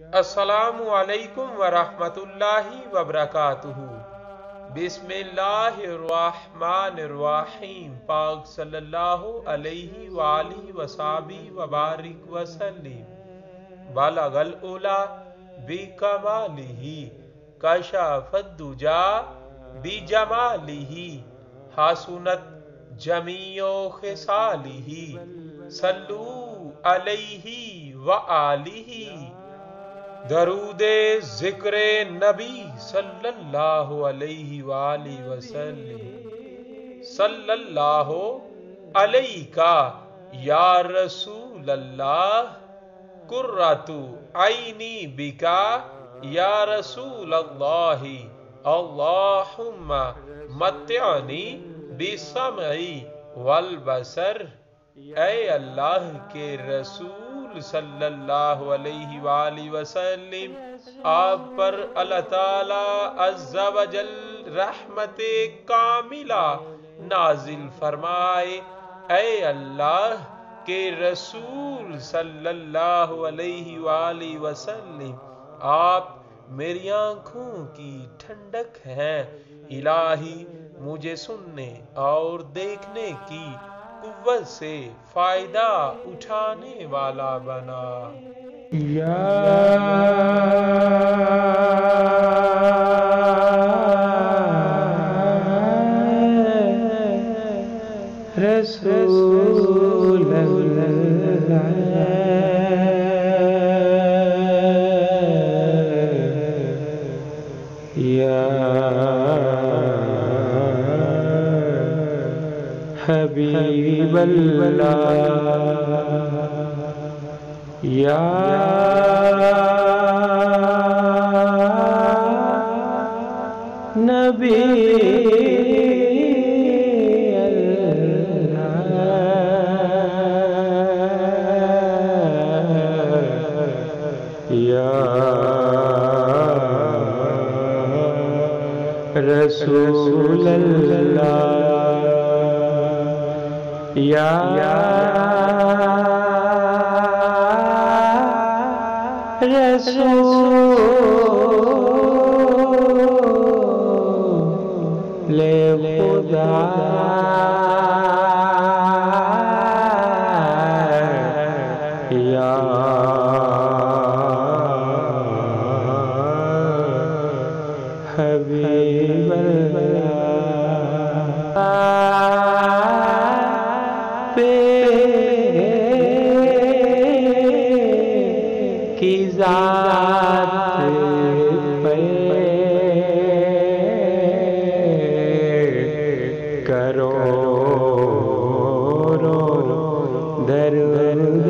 السلام علیکم ورحمۃ اللہ وبرکاتہ۔ بسم اللہ الرحمن الرحیم۔ پاک صلی اللہ علیہ وآلہ وصحبہ وبارک وسلم۔ بلغ العلا بکمالہ، کشف الدجی بجمالہ، حسنت جمیع خصالہ، صلو علیہ وآلہ۔ درود ذکر نبی صلی اللہ علیہ وآلہ وسلم۔ صلی اللہ علیہ یا رسول اللہ، قرۃ عینی بکا یا رسول اللہ، اللہم متعنی بسمعی والبصر۔ اے اللہ کے رسول صلی اللہ علیہ وآلہ وسلم، آپ پر اللہ تعالی عز و جل رحمت کاملہ نازل فرمائے۔ اے اللہ کے رسول صلی اللہ علیہ وآلہ وسلم، آپ میری آنکھوں کی ٹھنڈک ہیں۔ الہی مجھے سننے اور دیکھنے کی قوت سے فائدہ اٹھانے والا بنا۔ یا رسول اللہ، یا حبیب اللہ، یا نبی اللہ، یا رسول اللہ، یا رسول خدا، یا حبیب اللہ، کی ذات پہ کرو درود